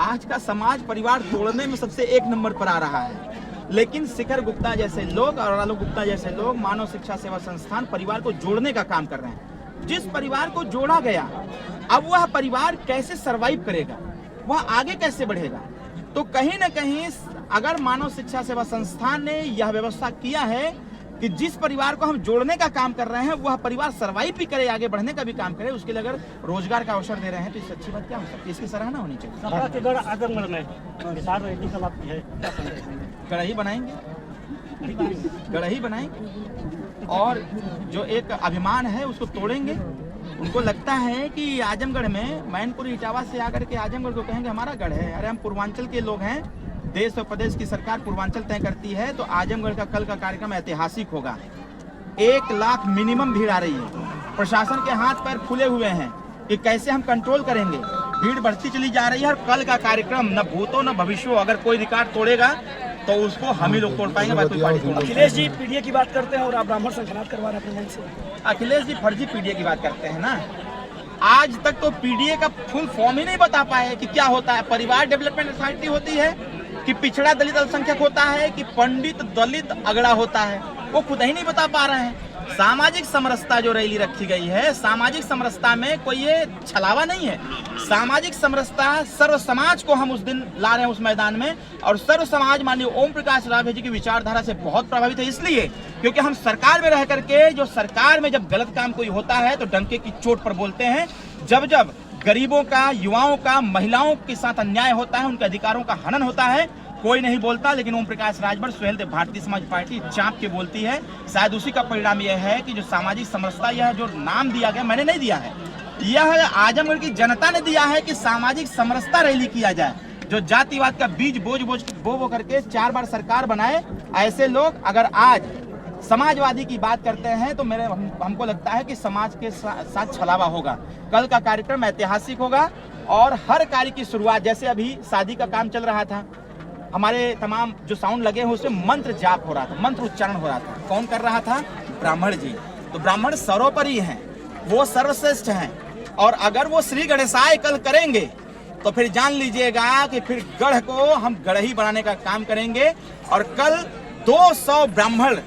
आज का समाज परिवार तोड़ने में सबसे एक नंबर पर आ रहा है, लेकिन शिखर गुप्ता जैसे लोग और आलोक गुप्ता जैसे लोग मानव शिक्षा सेवा संस्थान परिवार को जोड़ने का काम कर रहे हैं। जिस परिवार को जोड़ा गया, अब वह परिवार कैसे सरवाइव करेगा, वह आगे कैसे बढ़ेगा। तो कहीं ना कहीं अगर मानव शिक्षा सेवा संस्थान ने यह व्यवस्था किया है कि जिस परिवार को हम जोड़ने का काम कर रहे हैं वह परिवार सरवाइव भी करे, आगे बढ़ने का भी काम करे, उसके लिए अगर रोजगार का अवसर दे रहे हैं तो इससे अच्छी बात क्या हो सकती है। इसकी सराहना होनी चाहिए। आजमगढ़ में कड़ही बनाएंगे, कड़ही बनाएंगे और जो एक अभिमान है उसको तोड़ेंगे। उनको लगता है कि आजमगढ़ में मैनपुर इटावा से आकर के आजमगढ़ को कहेंगे हमारा गढ़ है। अरे हम पूर्वांचल के लोग हैं, देश और प्रदेश की सरकार पूर्वांचल तय करती है, तो आजमगढ़ का कल का कार्यक्रम ऐतिहासिक होगा। 1 लाख मिनिमम भीड़ आ रही है। प्रशासन के हाथ पैर फूले हुए हैं कि कैसे हम कंट्रोल करेंगे। भीड़ बढ़ती चली जा रही है और कल का कार्यक्रम न भूतो न भविष्य, अगर कोई रिकॉर्ड तोड़ेगा तो उसको हम ही लोग तोड़ पाएंगे। अखिलेश जी पीडीए की बात करते हैं और आप ब्राह्मण संघनाथ करवा रहे हैं अपने मन से। अखिलेश जी फर्जी पीडीए की बात करते हैं ना। आज तक तो पीडीए का फुल फॉर्म ही नहीं बता पाए कि क्या होता है। परिवार डेवलपमेंट सोसाइटी होती है कि पिछड़ा दलित अल्पसंख्यक होता है कि पंडित दलित अगड़ा होता है, वो खुद ही नहीं बता पा रहे हैं। सामाजिक समरसता जो रैली रखी गई है, सामाजिक समरसता में कोई ये छलावा नहीं है। सामाजिक समरसता सर्व समाज को हम उस दिन ला रहे हैं उस मैदान में, और सर्व समाज माननीय ओम प्रकाश रावत जी की विचारधारा से बहुत प्रभावित है। इसलिए क्योंकि हम सरकार में रह करके, जो सरकार में जब गलत काम कोई होता है तो डंके की चोट पर बोलते हैं। जब जब गरीबों का, युवाओं का, महिलाओं के साथ अन्याय होता है, उनके अधिकारों का हनन होता है, कोई नहीं बोलता। लेकिन ओम प्रकाश राजभर सुहेलदेव भारतीय समाज पार्टी चाप के बोलती है। शायद उसी का परिणाम यह है कि जो सामाजिक समरसता, यह जो नाम दिया गया, मैंने नहीं दिया है, यह आजमगढ़ की जनता ने दिया है कि सामाजिक समरसता रैली किया जाए। जो जातिवाद का बीज बो करके 4 बार सरकार बनाए, ऐसे लोग अगर आज समाजवादी की बात करते हैं तो हमको लगता है कि समाज के साथ छलावा होगा। कल का कार्यक्रम ऐतिहासिक होगा और हर कार्य की शुरुआत, जैसे अभी शादी का काम चल रहा था, हमारे तमाम जो साउंड लगे हैं उसमें मंत्र जाप हो रहा था, मंत्र उच्चारण हो रहा था। कौन कर रहा था? ब्राह्मण जी। तो ब्राह्मण सर्वोपरि हैं, वो सर्वश्रेष्ठ हैं, और अगर वो श्री गणेशाय कल करेंगे तो फिर जान लीजिएगा कि फिर गढ़ को हम गढ़ही बनाने का काम करेंगे। और कल 200 ब्राह्मण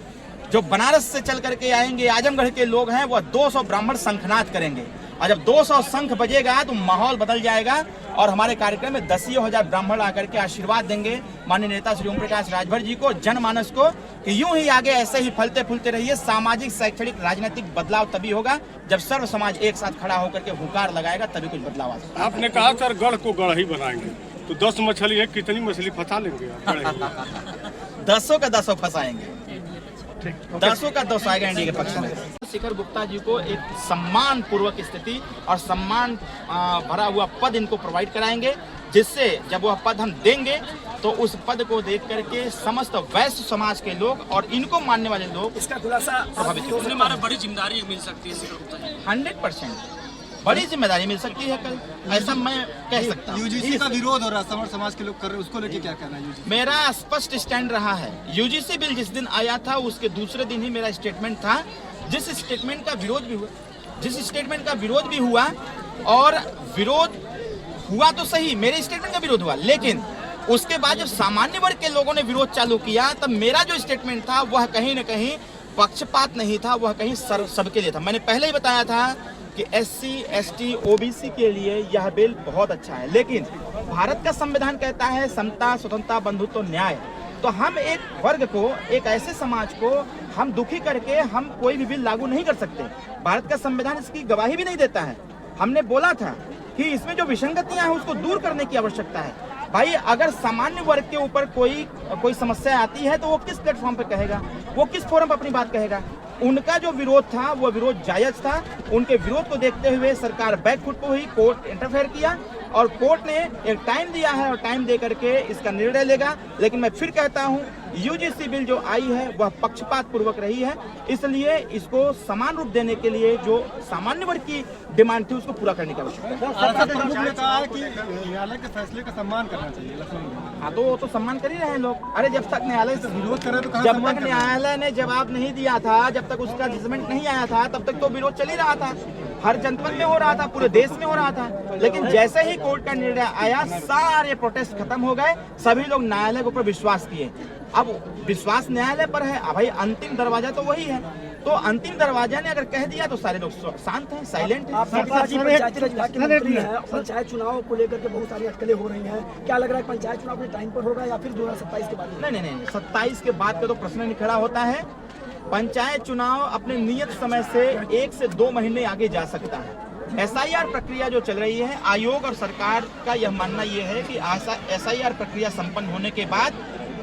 जो बनारस से चल करके आएंगे, आजमगढ़ के लोग हैं, वह 200 ब्राह्मण शंखनाद करेंगे। और जब 200 शंख बजेगा तो माहौल बदल जाएगा और हमारे कार्यक्रम में 10,000 ब्राह्मण आकर के आशीर्वाद देंगे माननीय नेता श्री ओम प्रकाश राजभर जी को, जनमानस को, कि यूं ही आगे ऐसे ही फलते फूलते रहिए। सामाजिक, शैक्षणिक, राजनीतिक बदलाव तभी होगा जब सर्व समाज एक साथ खड़ा होकर के हुंकार लगाएगा, तभी कुछ बदलाव आ सकता है। आपने कहा सर गढ़ को गढ़ ही बनाएंगे, तो 10 मछली है, कितनी मछली फंसा लेंगे? 10 का 10 फंसाएंगे, 10 का 10 आएगा इंडिया के पक्ष में। शिखर गुप्ता जी को एक सम्मान पूर्वक स्थिति और सम्मान भरा हुआ पद इनको प्रोवाइड कराएंगे, जिससे जब वह पद हम देंगे तो उस पद को देख करके समस्त वैश्य समाज के लोग और इनको मानने वाले लोग इसका खुलासा प्रभावित होंगे। हमारा बड़ी जिम्मेदारी मिल सकती है शिखर गुप्ता जी। 100% बड़ी जिम्मेदारी मिल सकती है कल, ऐसा मैं कह सकता हूँ। यूजीसी का विरोध हो रहा है, समर समाज के लोग कर रहे हैं, उसको लेके क्या कहना है यूजीसी? मेरा स्पष्ट स्टैंड रहा है। यूजीसी बिल जिस दिन आया था उसके दूसरे दिन ही मेरा स्टेटमेंट था। जिस स्टेटमेंट का विरोध भी हुआ, और विरोध हुआ तो सही, मेरे स्टेटमेंट का विरोध हुआ, लेकिन उसके बाद जब सामान्य वर्ग के लोगों ने विरोध चालू किया तब मेरा जो स्टेटमेंट था वह कहीं न कहीं पक्षपात नहीं था, वह कहीं सबके लिए था। मैंने पहले ही बताया था कि SC, ST, OBC के लिए यह बिल बहुत अच्छा है, लेकिन भारत का संविधान कहता है समता, स्वतंत्रता, बंधुत्व, न्याय। तो हम एक वर्ग को, एक ऐसे समाज को हम दुखी करके हम कोई भी बिल लागू नहीं कर सकते। भारत का संविधान इसकी गवाही भी नहीं देता है। हमने बोला था कि इसमें जो विसंगतियां हैं उसको दूर करने की आवश्यकता है। भाई अगर सामान्य वर्ग के ऊपर कोई समस्या आती है तो वो किस प्लेटफॉर्म पे कहेगा, वो किस फोरम पर अपनी बात कहेगा? उनका जो विरोध था वो विरोध जायज था। उनके विरोध को देखते हुए सरकार बैकफुट पे हुई, कोर्ट इंटरफेयर किया और कोर्ट ने एक टाइम दिया है और टाइम दे करके इसका निर्णय लेगा। लेकिन मैं फिर कहता हूं, यूजीसी बिल जो आई है वह पक्षपात पूर्वक रही है, इसलिए इसको समान रूप देने के लिए जो सामान्य वर्ग की डिमांड थी उसको पूरा करने की आवश्यकता है। कहा है कि न्यायालय के फैसले का सम्मान करना चाहिए। हाँ तो वो तो सम्मान कर ही रहे हैं लोग। अरे जब तक न्यायालय से विरोध करे तो जब तक न्यायालय ने जवाब नहीं दिया था, जब तक उसका जजमेंट नहीं आया था, तब तक तो विरोध चल ही रहा था। हर जनपद में हो रहा था, पूरे देश में हो रहा था। लेकिन जैसे ही कोर्ट का निर्णय आया, सारे प्रोटेस्ट खत्म हो गए, सभी लोग न्यायालय के ऊपर विश्वास किए। अब विश्वास न्यायालय पर है, अब भाई अंतिम दरवाजा तो वही है। तो अंतिम दरवाजा ने अगर कह दिया तो सारे लोग शांत हैं, साइलेंट हैं। आप सरकार जी पंचायती राज विभाग के मंत्री हैं, पंचायत चुनाव को लेकर के बहुत सारी अटकलें हो रही हैं, क्या लग रहा है पंचायत चुनाव अपने टाइम पर होगा या फिर 2027 के बाद? नहीं, 27 के बाद का तो प्रश्न नहीं खड़ा होता है। पंचायत चुनाव अपने नियत समय से 1 से 2 महीने आगे जा सकता है। एसआईआर प्रक्रिया जो चल रही है, आयोग और सरकार का यह मानना यह है कि एसआईआर प्रक्रिया संपन्न होने के बाद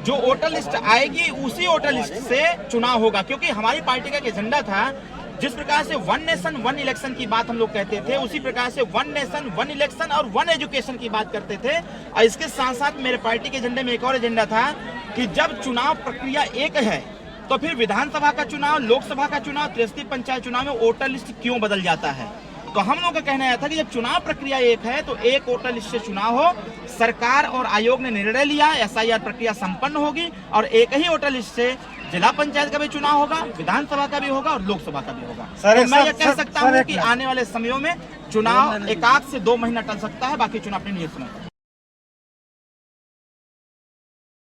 जो वोटर लिस्ट आएगी उसी वोटर लिस्ट से चुनाव होगा। क्योंकि हमारी पार्टी का एक एजेंडा था, जिस प्रकार से 1 नेशन 1 इलेक्शन की बात हम लोग कहते थे, उसी प्रकार से 1 नेशन 1 इलेक्शन और 1 एजुकेशन की बात करते थे। और इसके साथ साथ मेरे पार्टी के एजेंडे में एक और एजेंडा था कि जब चुनाव प्रक्रिया एक है तो फिर विधानसभा का चुनाव, लोकसभा का चुनाव, त्रिस्तरीय पंचायत चुनाव में वोटर लिस्ट क्यों बदल जाता है। तो हम लोगों का कहना यह था कि जब चुनाव प्रक्रिया एक है तो एक वोटर लिस्ट से चुनाव हो। सरकार और आयोग ने निर्णय लिया, एसआईआर प्रक्रिया संपन्न होगी और एक ही वोटर लिस्ट से जिला पंचायत का भी चुनाव होगा, विधानसभा का भी होगा और लोकसभा का भी होगा। तो मैं ये कह सकता हूँ कि आने वाले समयों में चुनाव 1 से 2 महीना टल सकता है, बाकी चुनाव अपनी नियत समय।